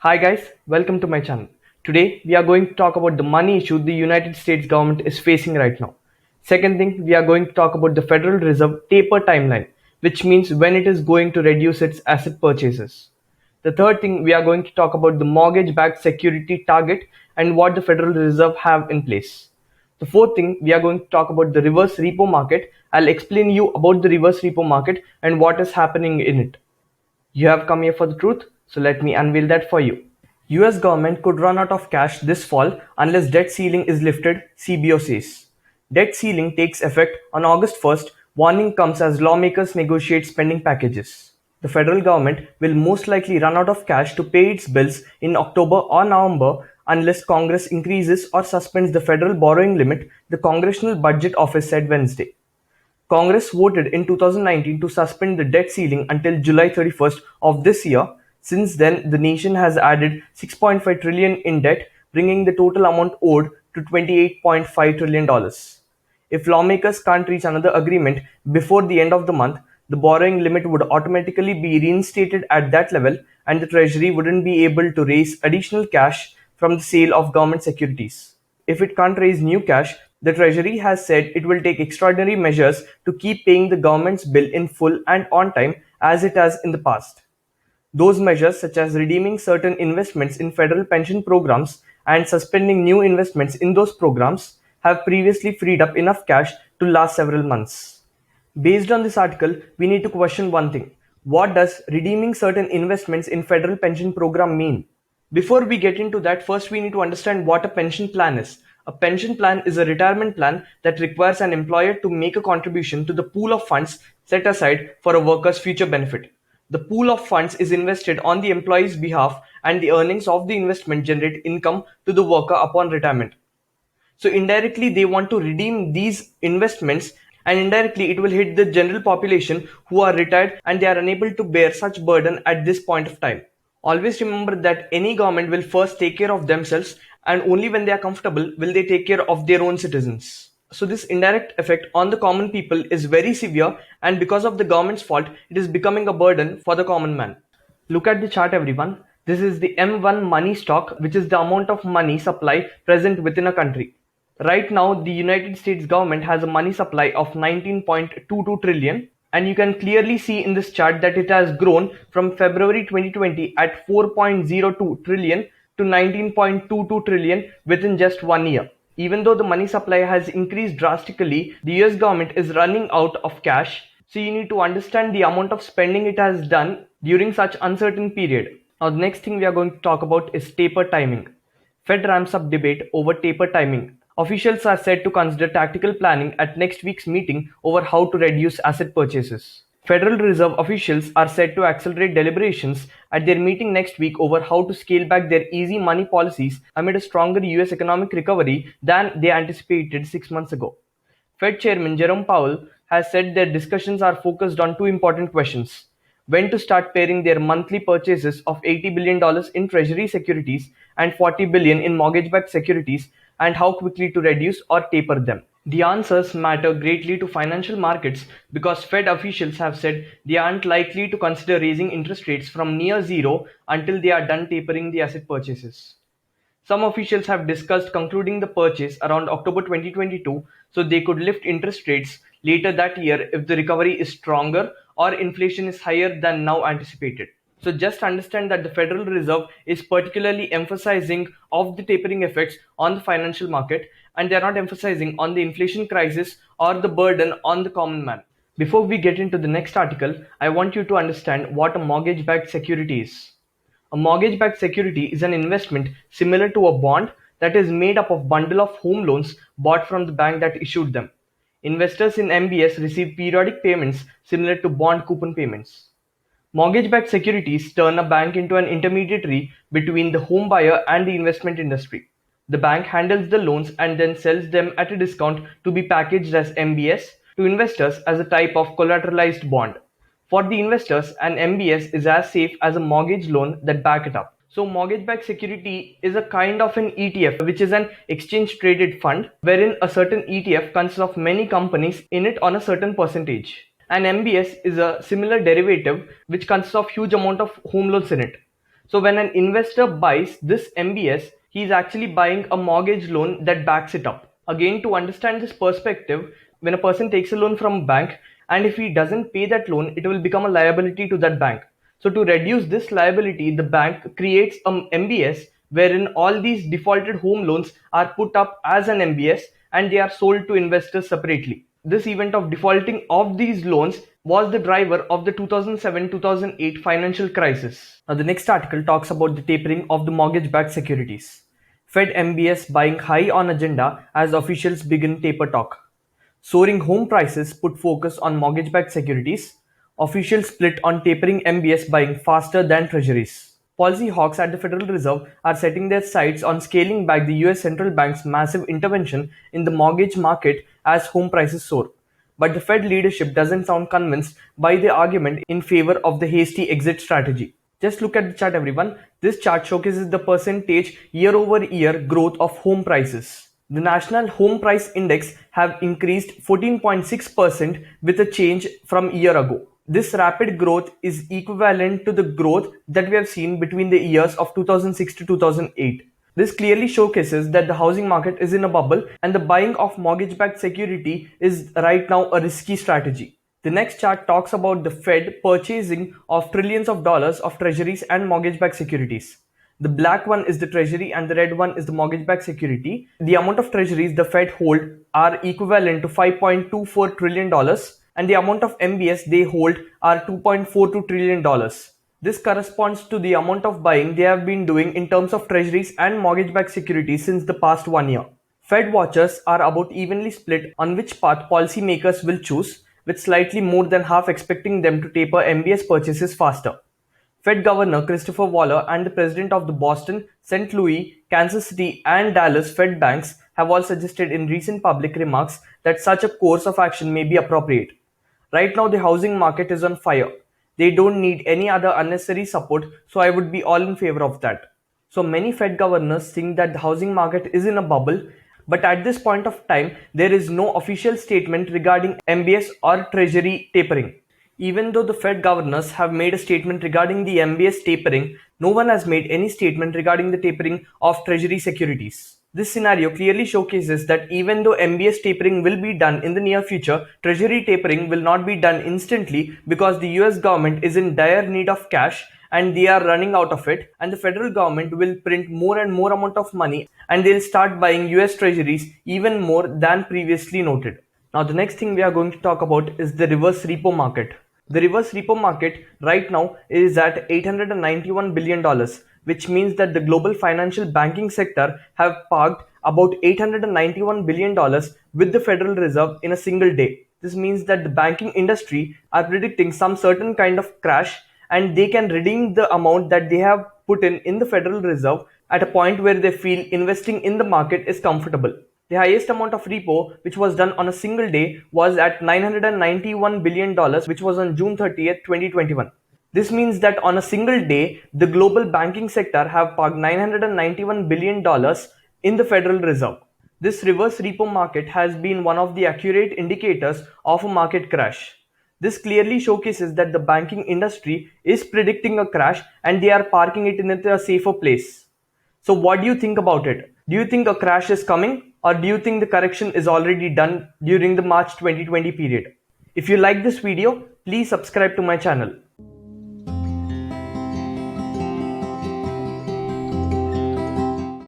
Hi guys, welcome to my channel. Today we are going to talk about the money issue the United States government is facing right now. Second thing, we are going to talk about the Federal Reserve taper timeline, which means when it is going to reduce its asset purchases. The third thing, we are going to talk about the mortgage-backed security target and what the Federal Reserve have in place. The fourth thing, we are going to talk about the reverse repo market. I'll explain you about the reverse repo market and what is happening in it. You have come here for the truth, so let me unveil that for you. US government could run out of cash this fall unless debt ceiling is lifted, CBO says. Debt ceiling takes effect on August 1st. Warning comes as lawmakers negotiate spending packages. The federal government will most likely run out of cash to pay its bills in October or November unless Congress increases or suspends the federal borrowing limit, the Congressional Budget Office said Wednesday. Congress voted in 2019 to suspend the debt ceiling until July 31st of this year. Since then, the nation has added 6.5 trillion in debt, bringing the total amount owed to $28.5 trillion. If lawmakers can't reach another agreement before the end of the month, the borrowing limit would automatically be reinstated at that level, and the Treasury wouldn't be able to raise additional cash from the sale of government securities. If it can't raise new cash, the Treasury has said it will take extraordinary measures to keep paying the government's bill in full and on time as it has in the past. Those measures, such as redeeming certain investments in federal pension programs and suspending new investments in those programs, have previously freed up enough cash to last several months. Based on this article, we need to question one thing. What does redeeming certain investments in federal pension program mean? Before we get into that, first we need to understand what a pension plan is. A pension plan is a retirement plan that requires an employer to make a contribution to the pool of funds set aside for a worker's future benefit. The pool of funds is invested on the employee's behalf, and the earnings of the investment generate income to the worker upon retirement. So indirectly, they want to redeem these investments, and indirectly, it will hit the general population who are retired and they are unable to bear such burden at this point of time. Always remember that any government will first take care of themselves, and only when they are comfortable will they take care of their own citizens. So this indirect effect on the common people is very severe, and because of the government's fault, it is becoming a burden for the common man. Look at the chart, everyone. This is the M1 money stock, which is the amount of money supply present within a country. Right now, the United States government has a money supply of 19.22 trillion, and you can clearly see in this chart that it has grown from February 2020 at 4.02 trillion to 19.22 trillion within just 1 year. Even though the money supply has increased drastically, the US government is running out of cash, so you need to understand the amount of spending it has done during such uncertain period. Now the next thing we are going to talk about is taper timing. Fed ramps up debate over taper timing. Officials are said to consider tactical planning at next week's meeting over how to reduce asset purchases. Federal Reserve officials are said to accelerate deliberations at their meeting next week over how to scale back their easy money policies amid a stronger US economic recovery than they anticipated 6 months ago. Fed Chairman Jerome Powell has said their discussions are focused on two important questions: when to start pairing their monthly purchases of $80 billion in treasury securities and $40 billion in mortgage-backed securities, and how quickly to reduce or taper them. The answers matter greatly to financial markets because Fed officials have said they aren't likely to consider raising interest rates from near zero until they are done tapering the asset purchases. Some officials have discussed concluding the purchase around October 2022 so they could lift interest rates later that year if the recovery is stronger or inflation is higher than now anticipated. So just understand that the Federal Reserve is particularly emphasizing of the tapering effects on the financial market, and they are not emphasizing on the inflation crisis or the burden on the common man. Before we get into the next article, I want you to understand what a mortgage-backed security is. A mortgage-backed security is an investment similar to a bond that is made up of bundle of home loans bought from the bank that issued them. Investors in MBS receive periodic payments similar to bond coupon payments. Mortgage-backed securities turn a bank into an intermediary between the home buyer and the investment industry. The bank handles the loans and then sells them at a discount to be packaged as MBS to investors as a type of collateralized bond. For the investors, an MBS is as safe as a mortgage loan that back it up. So mortgage-backed security is a kind of an ETF, which is an exchange-traded fund, wherein a certain ETF consists of many companies in it on a certain percentage. An MBS is a similar derivative which consists of huge amount of home loans in it. So when an investor buys this MBS, he is actually buying a mortgage loan that backs it up. Again, to understand this perspective, when a person takes a loan from a bank and if he doesn't pay that loan, it will become a liability to that bank. So to reduce this liability, the bank creates an MBS wherein all these defaulted home loans are put up as an MBS and they are sold to investors separately. This event of defaulting of these loans was the driver of the 2007-2008 financial crisis. Now, the next article talks about the tapering of the mortgage-backed securities. Fed MBS buying high on agenda as officials begin taper talk. Soaring home prices put focus on mortgage-backed securities. Officials split on tapering MBS buying faster than treasuries. Policy hawks at the Federal Reserve are setting their sights on scaling back the US central bank's massive intervention in the mortgage market as home prices soar. But the Fed leadership doesn't sound convinced by the argument in favor of the hasty exit strategy. Just look at the chart, everyone. This chart showcases the percentage year-over-year growth of home prices. The National Home Price Index have increased 14.6% with a change from a year ago. This rapid growth is equivalent to the growth that we have seen between the years of 2006 to 2008. This clearly showcases that the housing market is in a bubble and the buying of mortgage-backed security is right now a risky strategy. The next chart talks about the Fed purchasing of trillions of dollars of treasuries and mortgage-backed securities. The black one is the treasury and the red one is the mortgage-backed security. The amount of treasuries the Fed hold are equivalent to $5.24 trillion and the amount of MBS they hold are $2.42 trillion. This corresponds to the amount of buying they have been doing in terms of treasuries and mortgage-backed securities since the past 1 year. Fed watchers are about evenly split on which path policymakers will choose, with slightly more than half expecting them to taper MBS purchases faster. Fed Governor Christopher Waller and the president of the Boston, St. Louis, Kansas City, and Dallas Fed banks have all suggested in recent public remarks that such a course of action may be appropriate. Right now, the housing market is on fire. They don't need any other unnecessary support, so I would be all in favor of that. So many Fed governors think that the housing market is in a bubble, but at this point of time, there is no official statement regarding MBS or Treasury tapering. Even though the Fed governors have made a statement regarding the MBS tapering, no one has made any statement regarding the tapering of Treasury securities. This scenario clearly showcases that even though MBS tapering will be done in the near future, Treasury tapering will not be done instantly because the US government is in dire need of cash and they are running out of it, and the federal government will print more and more amount of money and they'll start buying US treasuries even more than previously noted. Now the next thing we are going to talk about is the reverse repo market. The reverse repo market right now is at $891 billion, which means that the global financial banking sector have parked about $891 billion with the Federal Reserve in a single day. This means that the banking industry are predicting some certain kind of crash and they can redeem the amount that they have put in the Federal Reserve at a point where they feel investing in the market is comfortable. The highest amount of repo which was done on a single day was at $991 billion, which was on June 30th, 2021. This means that on a single day, the global banking sector have parked $991 billion in the Federal Reserve. This reverse repo market has been one of the accurate indicators of a market crash. This clearly showcases that the banking industry is predicting a crash and they are parking it in a safer place. So what do you think about it? Do you think a crash is coming, or do you think the correction is already done during the March 2020 period? If you like this video, please subscribe to my channel.